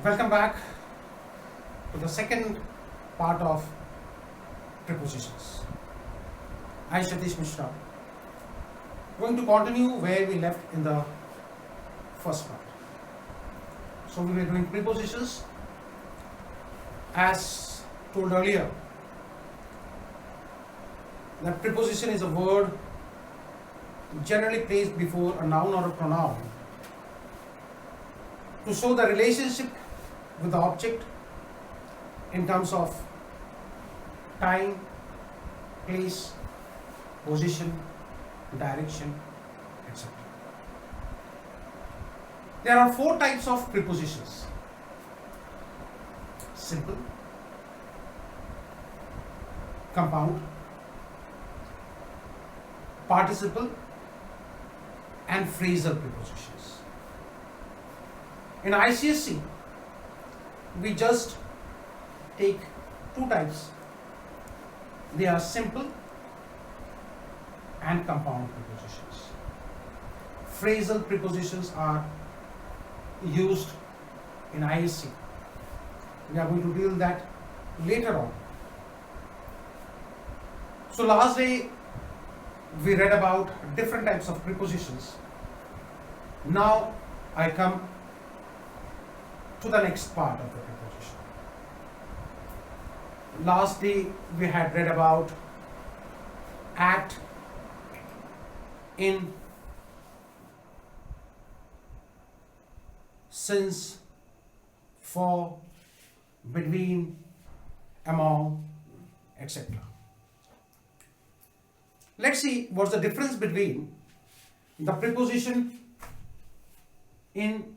Welcome back to the second part of prepositions. I am Satish Mishra. Going to continue where we left in the first part. So we were doing prepositions. As told earlier, that preposition is a word generally placed before a noun or a pronoun to show the relationship with the object in terms of time, place, position, direction, etc. There are four types of prepositions: simple, compound, participle, and phrasal prepositions. In ICSE, we just take two types. They are simple and compound prepositions. Phrasal prepositions are used in ICSE. We are going to deal that later on. So last day we read about different types of prepositions. Now I come to the next part of the preposition. Last day we had read about at, in, since, for, between, among, etc. Let's see what's the difference between the preposition in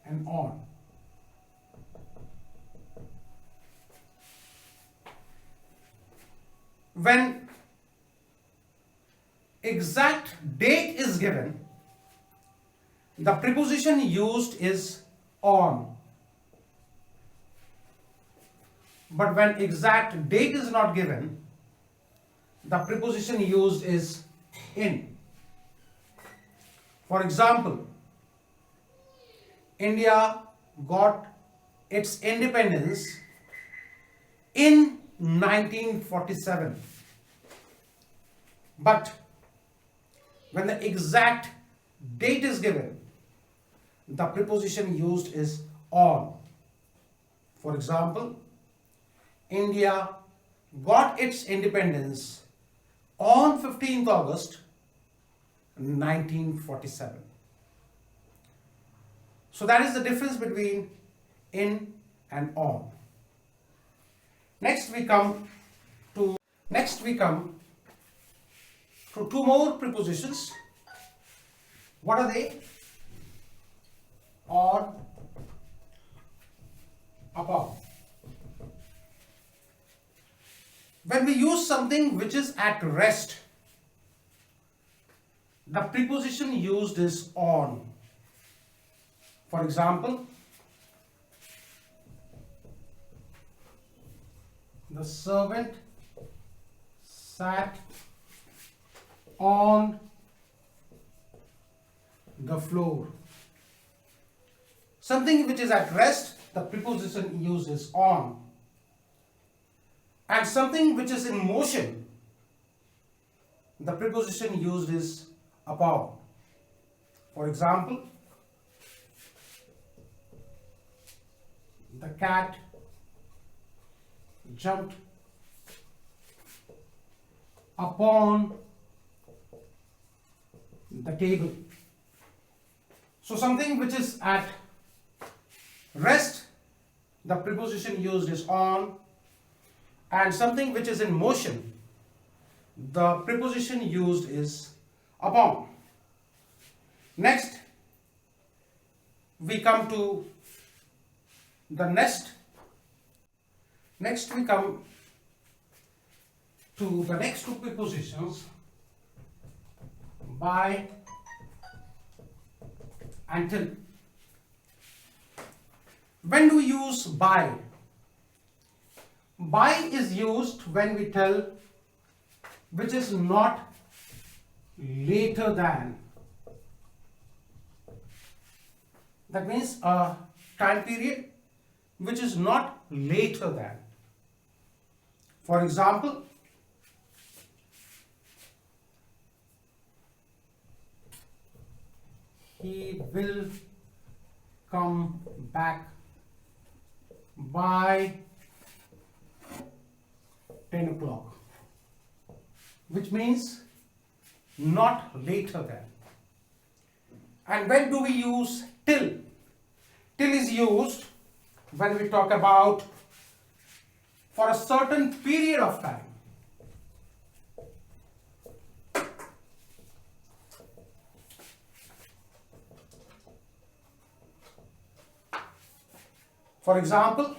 and on. When exact date is given, the preposition used is on. But when exact date is not given, the preposition used is in. For example, India got its independence in 1947. But when the exact date is given, the preposition used is on. For example, India got its independence on 15th August 1947. So that is the difference between in and on. Next we come to two more prepositions. What are they? On, upon. When we use something which is at rest, the preposition used is on. For example, the servant sat on the floor. Something which is at rest, the preposition used is on. And something which is in motion, the preposition used is upon. For example, the cat jumped upon the table. So something which is at rest, the preposition used is on, and something which is in motion, the preposition used is upon. Next, we come to the next we come to the next two prepositions, by and till. When do we use by? By is used when we tell which is not later than. That means a time period which is not later than. For example, he will come back by 10 o'clock, which means not later than. And when do we use till? Till is used when we talk about for a certain period of time. For example,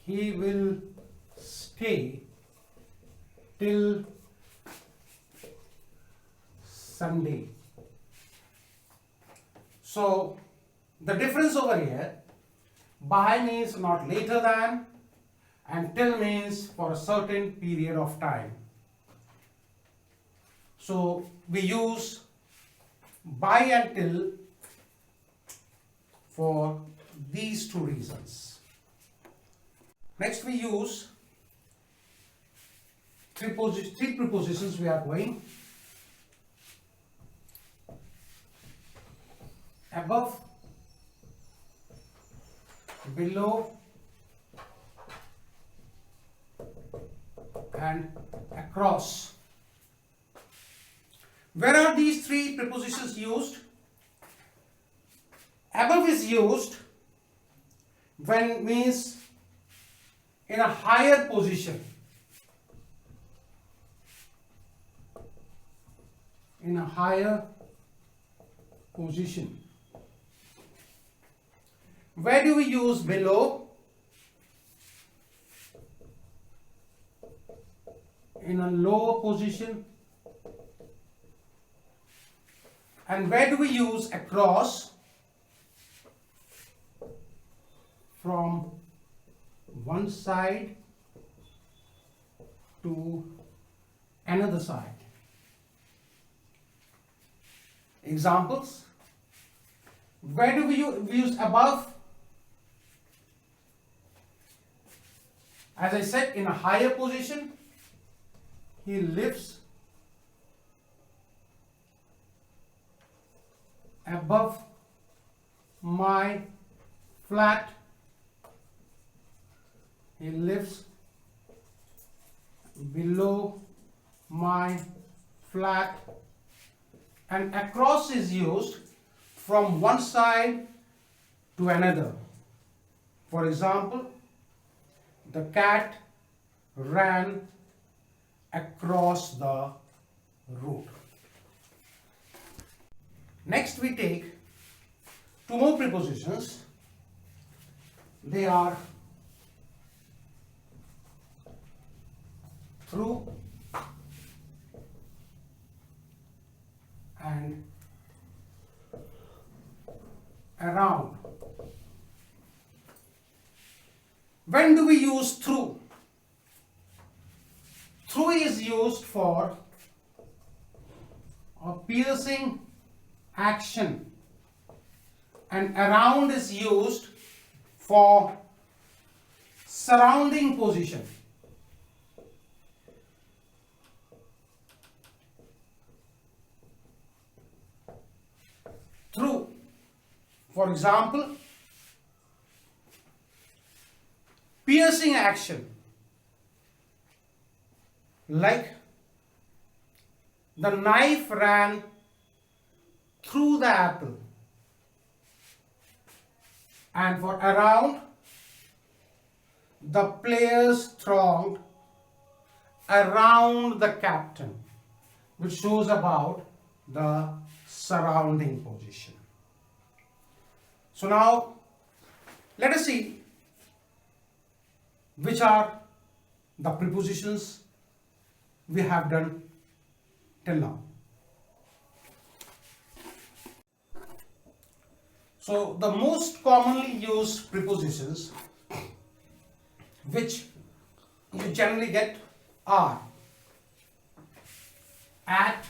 he will stay till Sunday. So the difference over here, by means not later than and till means for a certain period of time. So we use by and till for these two reasons. Next we use three prepositions we are going. Above, below, and across. Where are these three prepositions used? Above is used when means in a higher position. In a higher position. Where do we use below? In a lower position. And where do we use across? From one side to another side. Examples. Where do we use above? As I said, in a higher position. He lives above my flat. He lives below my flat. And across is used from one side to another. For example, the cat ran across the road. Next we take two more prepositions. They are through and around. When do we use through? Through is used for a piercing action, and around is used for surrounding position. Through, for example, piercing action, like the knife ran through the apple. And for around, the players thronged around the captain, which shows about the surrounding position. So now let us see which are the prepositions we have done till now. So the most commonly used prepositions which you generally get are at,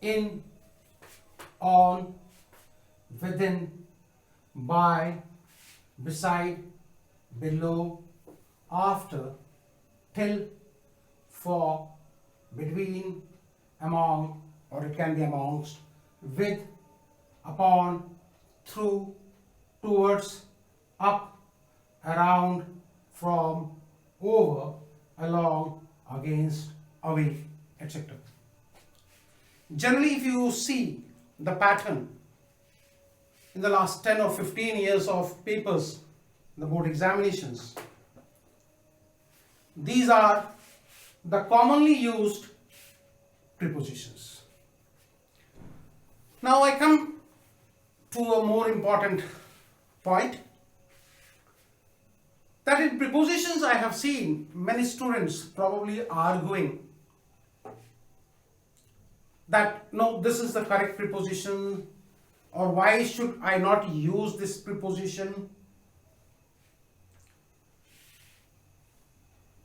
in, on, within, by, beside, below, after, till, for, between, among, or it can be amongst, with, upon, through, towards, up, around, from, over, along, against, away, etc. Generally, if you see the pattern in the last 10 or 15 years of papers, the board examinations, these are the commonly used prepositions. Now I come to a more important point, that in prepositions I have seen many students probably arguing that no, this is the correct preposition, or why should I not use this preposition?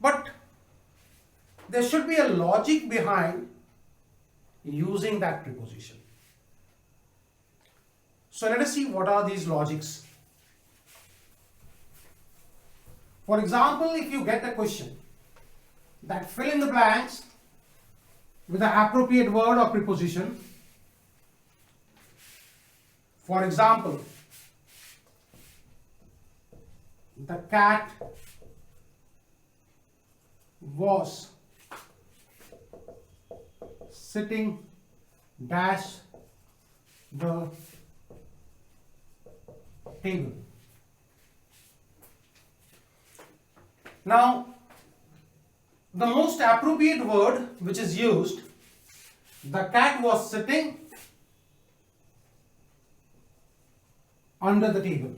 But there should be a logic behind using that preposition. So let us see what are these logics. For example, if you get a question that fill in the blanks with the appropriate word or preposition. For example, the cat was sitting dash the table. Now, the most appropriate word which is used, the cat was sitting under the table.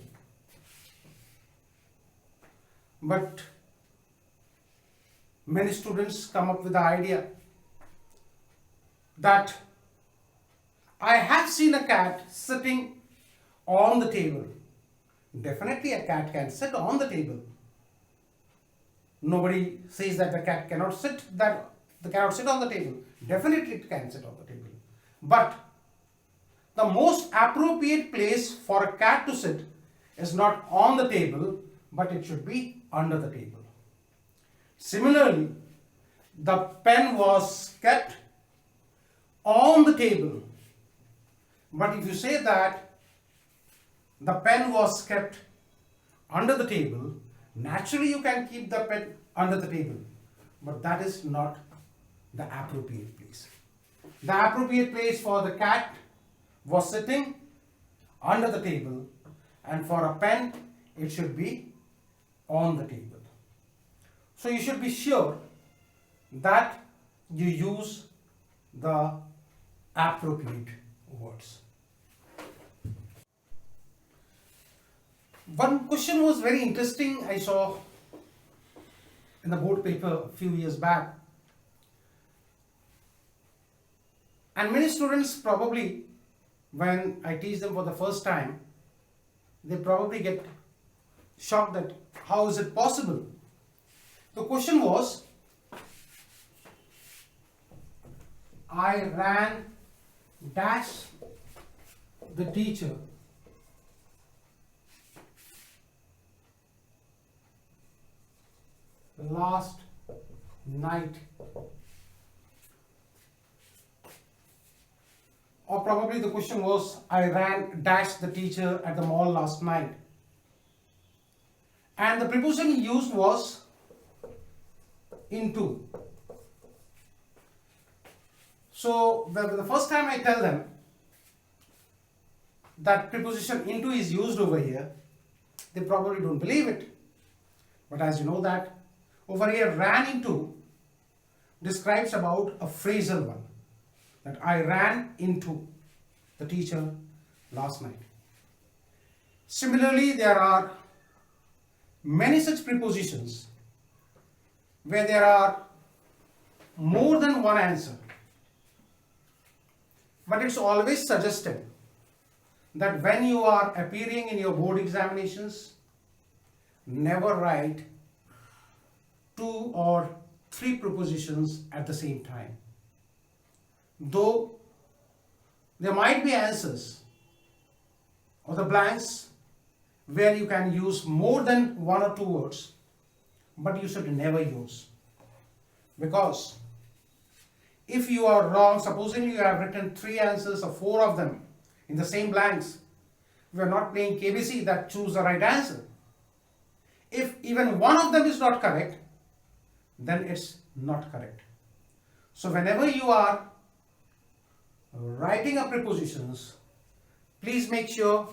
But many students come up with the idea that I have seen a cat sitting on the table. Definitely a cat can sit on the table. Nobody says that the cat cannot sit on the table. Definitely it can sit on the table. But the most appropriate place for a cat to sit is not on the table, but it should be under the table. Similarly, the pen was kept on the table. But if you say that the pen was kept under the table, naturally you can keep the pen under the table. But that is not the appropriate place. The appropriate place for the cat was sitting under the table, and for a pen it should be on the table. So you should be sure that you use the appropriate words. One question was very interesting, I saw in the board paper a few years back. And many students probably, when I teach them for the first time, they probably get shocked that how is it possible? The question was, I ran dash the teacher last night. Or probably the question was, I ran dash the teacher at the mall last night. And the preposition used was into. So the first time I tell them that preposition into is used over here, they probably don't believe it. But as you know that over here ran into describes about a phrasal one, that I ran into the teacher last night. Similarly, there are many such prepositions where there are more than one answer. But it's always suggested that when you are appearing in your board examinations, never write 2 or 3 prepositions at the same time. Though There might be answers or the blanks where you can use more than one or two words, but you should never use. Because if you are wrong, supposing you have written 3 answers or 4 of them in the same blanks, we are not playing KBC that choose the right answer. If even one of them is not correct, then it's not correct. So whenever you are writing a prepositions, please make sure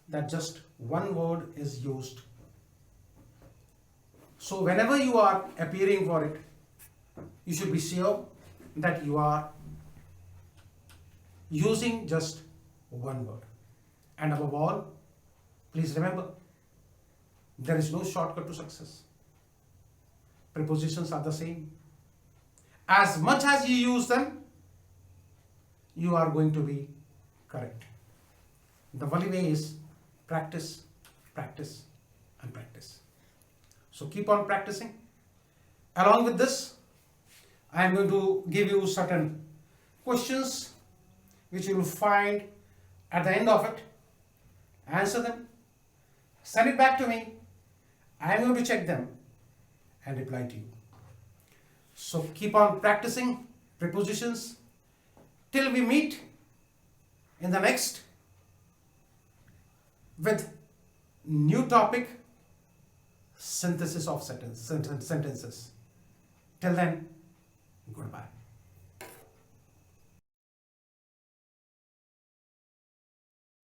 that just one word is used. So whenever you are appearing for it, you should be sure that you are using just one word. And above all, please remember, there is no shortcut to success. Prepositions are the same. As much as you use them, you are going to be correct. The only way is practice, practice, and practice. So keep on practicing. Along with this, I am going to give you certain questions which you will find at the end of it. Answer them, send it back to me. I am going to check them and reply to you. So keep on practicing prepositions till we meet in the next with new topic, synthesis of sentences. Till then, goodbye.